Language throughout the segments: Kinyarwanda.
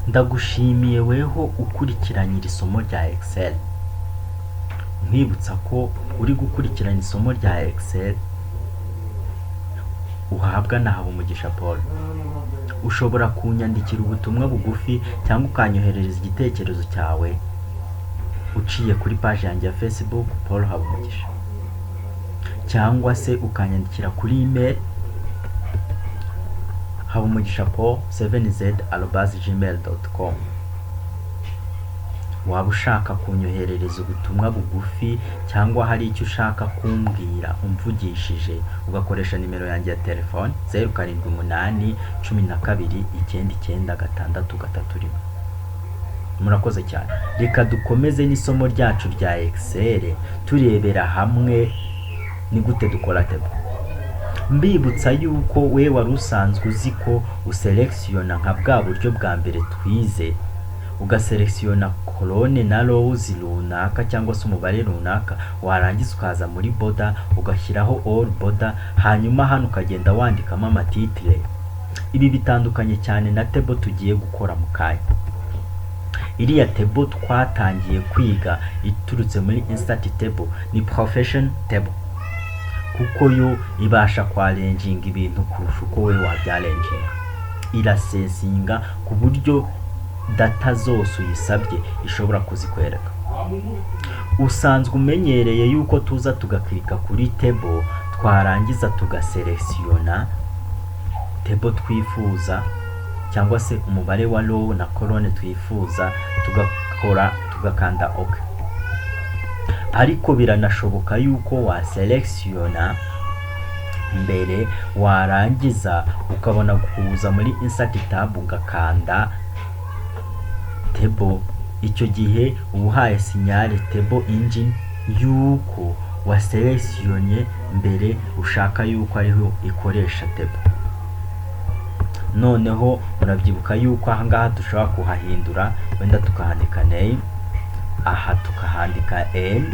Ndagushimiye weho ukurikiranye iri somo rya Excel. Nkwibutsa ko uri gukurikirana isomo rya Excel uhabwa na Habumugisha Paul. Ushobora kunyandikira ubutumwa bugufi cyangwa ukanyoherereza igitekerezo cyawe uciye kuri page yanjye ya Facebook Paul Habumugisha, cyangwa se ukanyandikira kuri email habumugishapaul7z@gmail.com. waba ushaka kunyoherereza ubutumwa bugufi cyangwa hari icyo ushaka kumbwira umvugishije, ugakoresha nimero yanjye ya telefone 0781299631. Murakoze cyane. Reka dukomeze n'isomo ryacu rya Excel turebera hamwe ni gute dukora table. Mbibutsa yuko we wari usanzwe uzi ko uselectiona nka bwa buryo bwa mbere twize, ugaselectiona colonne na rows runaka cyangwa se umubare runaka, warangiza ukaza muri border ugashyiraho all border, hanyuma hano ukagenda wandikamo amatitle. Ibi bitandukanye cyane na table tugiye gukora mu kanya. Iriya table twatangiye kwiga iturutse muri insert table ni profession table, kuko yo ibasha kwarenjinga ibintu kurusha uko we wabyarenjinga. Irasensinga ku buryo data zose uyisabye ishobora kuzikwereka. Usanzwe umenyereye yuko tuza tugaklika kuri table, twarangiza tugaselectiona table twifuza cyangwa se umubare wa row na colonne twifuza, tugakanda OK. Ariko biranashoboka yuko waselectiona mbere warangiza ukabona kuza muri insert tab ugakanda table. Icyo gihe ubuhaye signal table engine yuko waselectionye mbere ushaka yuko ariho ikoresha table. Noneho murabyibuka yuko aha ngaha dushobora kuhahindura, wenda tukahandika name, aha tukahandika N,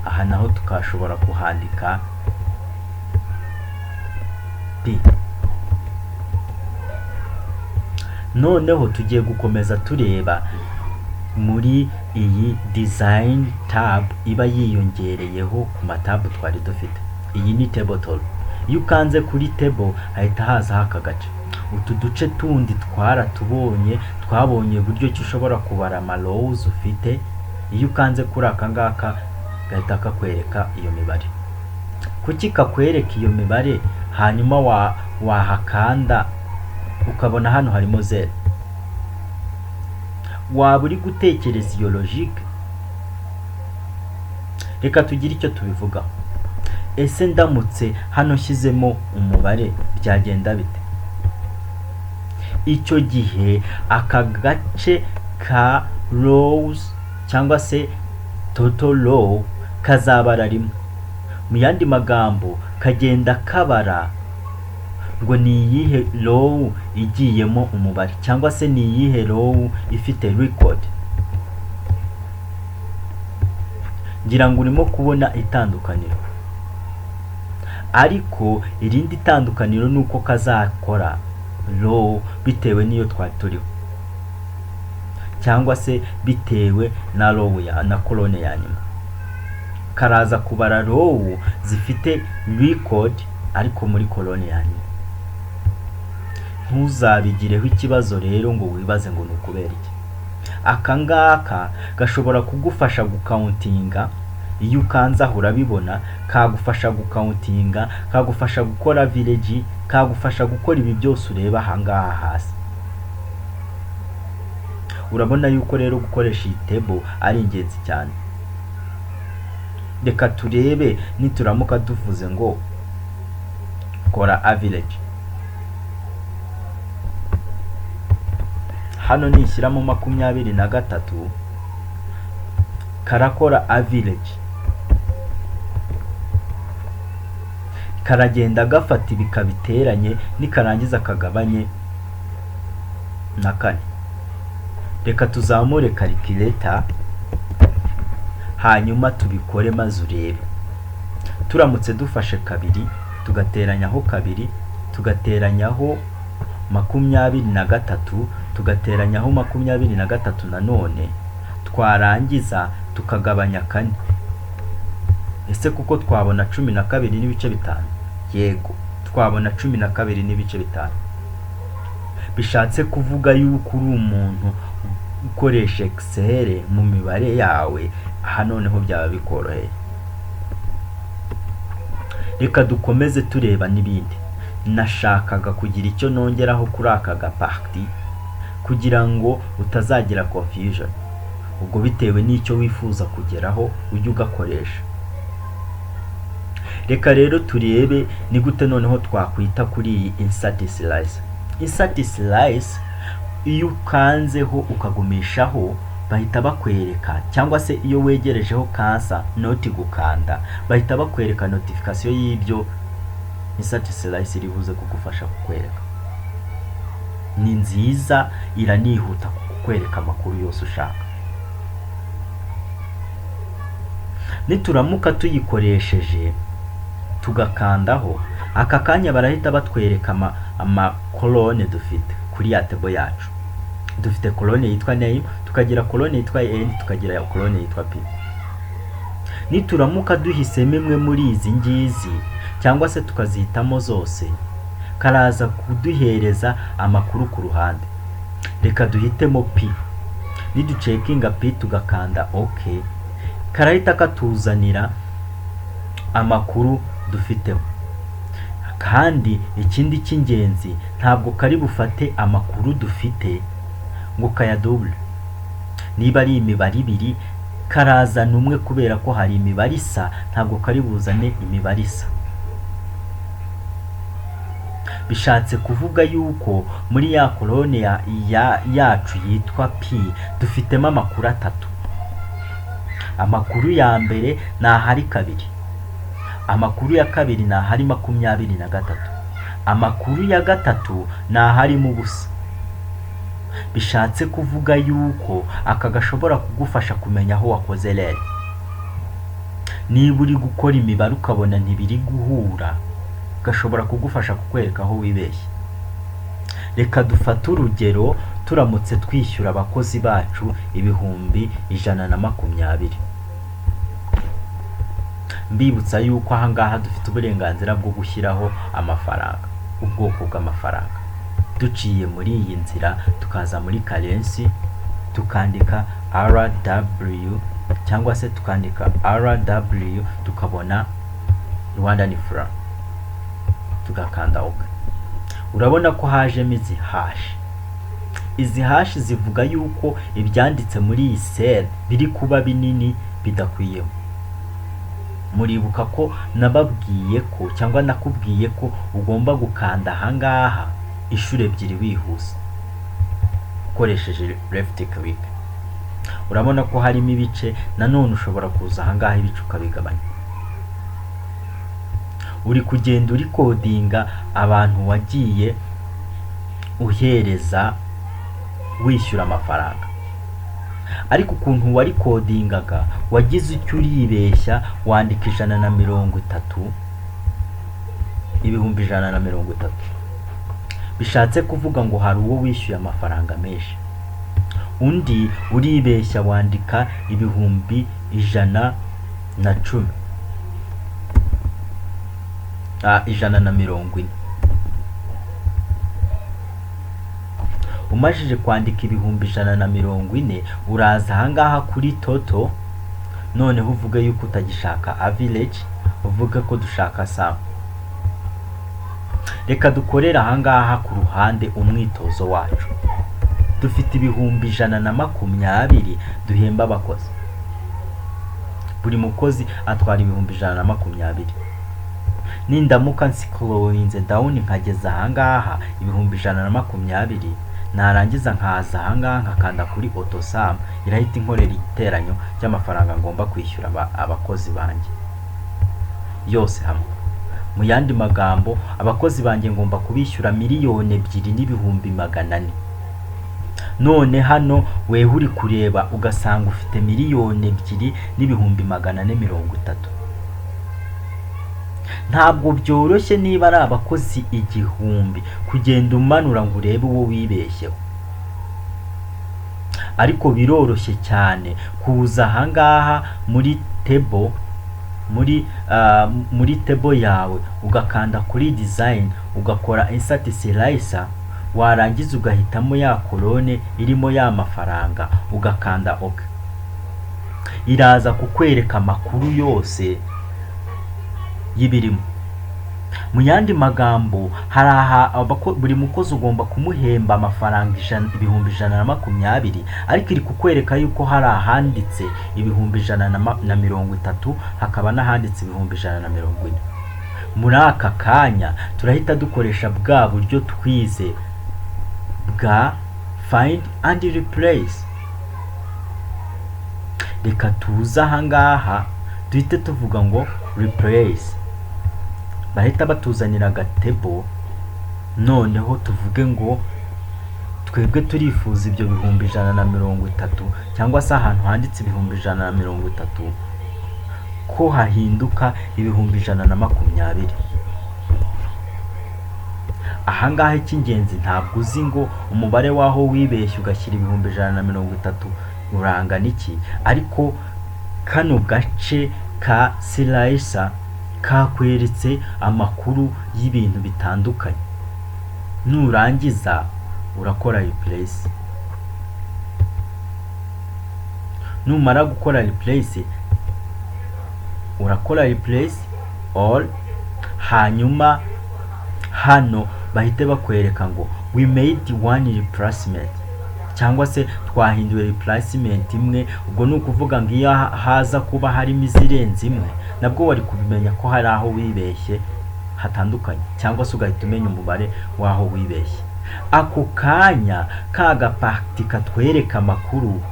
aha naho tukashobora kuhandika P. Noneho tugiye gukomeza tureba muri iyi design tab iba yiyongereyeho ku matabu twari dufite. Iyi ni table tool. Iyo ukanze kuri table hahita hazaho aka gace. Utu duce tundi twabonye uburyo ki ushobora kubara ama rows ufite. Iyo ukanze kuri aka ngaka gahita kakwereka iyo mibare. Kuki kakwereka iyo mibare hanyuma wahakanda ukabona hano harimo 0? Waba uri gutekereza iyo logique? Reka tugire icyo tubivugaho. Ese ndamutse hano nshyizemo umubare byagenda bite? Icyo gihe aka gace ka rows cyangwa se total row kazabara rimwe. Mu yandi magambo kagenda kabara ngo ni iyihe row igiyemo umubare cyangwa se ni iyihe row ifite record. Ngira ngo urimo kubona itandukaniro, ariko irindi tandukaniro nuko kazakora row bitewe niyo twari turiho, cyangwa se bitewe na row na colonne ya nyuma. Karaza kubara row zifite record ariko muri colonne ya nyuma. Ntuzabigireho ikibazo rero ngo wibaze ngo nukubera iki. Aka ngaka gashobora kugufasha gucountinga. Iyo ukanza urabibona, kagufasha gucountinga, kagufasha gukora village, kagufasha gukora ibi byose ureba aha ngaha hasi. Urabona yuko rero gukoresha iyi table ari ingenzi cyane. Reka turebe nituramuka tuvuze ngo kora average. Hano nishyiramo 23 karakora average. Karagenda gafata ibikabiteranye nikarangiza kagabanye na 4. Reka tuzamure calculator hanyuma tubikore maze urebe. Turamutse dufashe 2 tugateranyaho 2 tugateranyaho 23 tugateranyaho 23 nanone, twarangiza tukagabanya 4. Ese kuko twabona 12 n'ibice 5? Yego, twabona 12 n'ibice 5. Bishatse kuvuga yuko uri umuntu ukoresha Excel mu mibare yawe, aha noneho byaba bikoroheye. Reka dukomeze tureba n'ibindi. Nashakaga kugira icyo nongeraho kuri aka gaparti kugira ngo utazagira confusion. Ubwo bitewe n'icyo wifuza kugeraho ujye ugakoresha. Reka rero turebe ni gute noneho twakwita kuri iyi insert slice. Insert slice iyo ukanzeho ukagumishaho bahita bakwereka, cyangwa se iyo wegerejeho kansa noti gukanda bahita bakwereka notification y'ibyo insert slice iri buze kugufasha kukwereka. Ni nziza, iranihuta kukwereka amakuru yose ushaka. Nituramuka tuyikoresheje tugakandaho, aka kanya barahita batwereka ama colonne dufite kuri ya table yacu. Dufite colonne yitwa name, tukagira colonne yitwa end, tukagira colonne yitwa p. Nituramuka duhisemo imwe muri izi ngizi cyangwa se tukazihitamo zose, karaza kuduhereza amakuru ku ruhande. Reka duhitemo p. Niducekinga p tugakanda OK, karahita katuzanira amakuru dufiteho. Kandi ikindi cy'ingenzi, ntabwo kari bufate amakuru dufite ngo kaya double. Niba ari imibare 2 karazana umwe kubera ko hari imibare isa, ntabwo kari buzane imibare isa. Bishatse kuvuga yuko muri ya colonne yacu yitwa p dufitemo amakuru 3. Amakuru ya mbere ni ahari 2, amakuru ya kabiri ni ahari 23, amakuru ya gatatu ni aharimo ubusa. Bishatse kuvuga yuko aka gashobora kugufasha kumenya aho wakoze rero. Niba uri gukora imibare ukabona ntibiri guhura, gashobora kugufasha kukwereka aho wibeshye. Reka dufate urugero, turamutse twishyura abakozi bacu 120. Mbibutsa yuko aha ngaha dufite uburenganzira bwo gushyiraho amafaranga, ubwoko bw'amafaranga. Duciye muri iyi nzira tukaza muri currency, tukandika RW cyangwa se tukandika RW, tukabona Rwandan franc, tugakanda OK. Urabona ko hajemo izi hash. Izi hash zivuga yuko ibyanditse muri iyi cell biri kuba binini bidakwiye. Muribuka ko nababwiye ko cyangwa nakubwiye ko ugomba gukanda aha ngaha inshuro 2 wihuse ukoresheje left click. Urabona ko harimo ibice, nanone ushobora kuza aha ngaha ibice ukabigabanya. Uri kugenda uri codinga abantu wagiye uhereza wishyura amafaranga. Ariko ukuntu wari codingaga wagize icyo uribeshya, wandika 130, 130. Bishatse kuvuga ngo hari uwo wishyuye amafaranga menshi. Undi uribeshya wandika 110. 140. Umajije kwandika 140, uraza aha ngaha kuri total, noneho uvuga yuko utagishaka average, uvuga ko dushaka sum. Reka dukorera aha ngaha ku ruhande umwitozo wacu. Dufite 120 duhemba abakozi. Buri mukozi atwara 120. Nindamuka nscrollinze down nkageza aha ngaha 120, narangiza nkaza aha ngaha nkakanda kuri auto sum, irahita inkorera igiteranyo cy'amafaranga ngomba kwishyura abakozi banjye yose hamwe. Mu yandi magambo, abakozi banjye ngomba kubishyura 2,200,400. None hano wewe uri kureba ugasanga ufite 2,200,430. ntabwo byoroshye niba ari abakozi 1000 kugenda umanura ngo urebe uwo wibeshyeho, ariko biroroshye cyane kuza ahangaha muri table muri table yawe ugakanda kuri design ugakora insert slicer, warangiza ugahitamo ya kolone irimo ya mafaranga ugakanda OK. Iraza kukwereka amakuru yose y'ibirimo. Mu yandi magambo hari buri mukozi ugomba kumuhemba amafaranga 120, ariko iri kukwereka yuko hari ahanditse 130, hakaba n'ahanditse 140. Muri aka kanya turahita dukoresha bwa buryo twize bwa find and replace. Reka tuza ahangaha duhite tuvuga ngo replace, bahita batuzanira agatebo, noneho tuvuge ngo twebwe turifuza ibyo 130 cyangwa se ahantu handitse 130 ko hahinduka 120. Ahangaha icy'ingenzi ntabwo uzi ngo umubare waho wibeshye ugashyira 130 urangana iki, ariko kano gace ka slicer kakweretse amakuru y'ibintu bitandukanye. Nurangiza urakora replace. Numara gukora replace urakora replace all, hanyuma hano bahite bakwereka ngo we made one replacement, cyangwa se twahinduye replacement imwe. Ubwo nukuvuga ngo iyo haza kuba harimo izirenze imwe nabwo wari kubimenya ko hari aho wibeshye hatandukanye, cyangwa se ugahita umenya umubare waho wibeshye. Ako kanya kagapakiti katwereka amakuru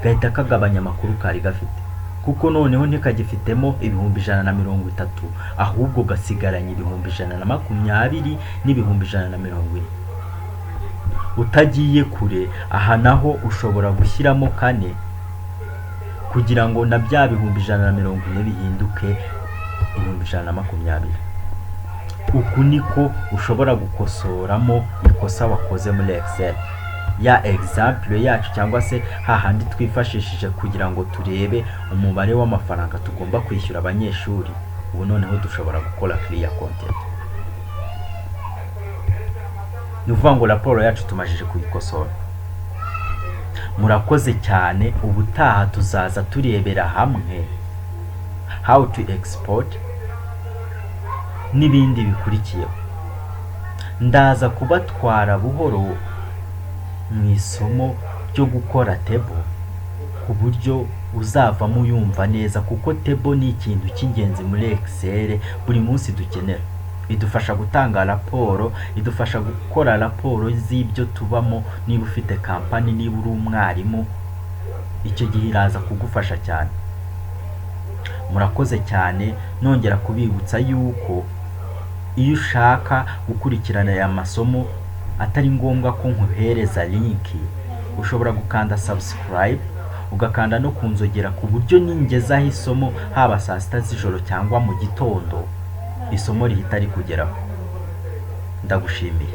gahita kagabanya amakuru kari gafite, kuko noneho ntikagifitemo 130, ahubwo gasigaranye 120 n'140. Utagiye kure aha naho ushobora gushyiramo 4 kugira ngo na bya 140 bihinduke 120. Uku niko ushobora gukosoramo ikosa wakoze muri Excel. Ya example yacu cyangwa se hahandi twifashishije kugira ngo turebe umubare w'amafaranga tugomba kwishyura abanyeshuri. Ubu noneho dushobora gukora clear content. Nuvuga ngo raporo yacu tumajije kuyikosora. Murakoze cyane. Ubutaha tuzaza turebera hamwe how to export n'ibindi bikurikiyeho. Ndaza kubatwara buhoro mu isomo ryo gukora table ku buryo uzavamo yumva neza, kuko table ni ikintu cy'ingenzi muri Excel buri munsi dukenera. Idufasha gutanga raporo, idufasha gukora raporo z'ibyo tubamo. Niba ufite kampani, niba uri umwarimu, icyo gihe iraza kugufasha cyane. Murakoze cyane. Nongera kubibutsa yuko iyo ushaka gukurikirana aya masomo atari ngombwa ko nkuhereza link, ushobora gukanda subscribe ugakanda no kunzogera ku buryo ningezaho isomo haba saa 6 z'ijoro cyangwa mu gitondo isomo rihita rikugeraho. Ndagushimiye.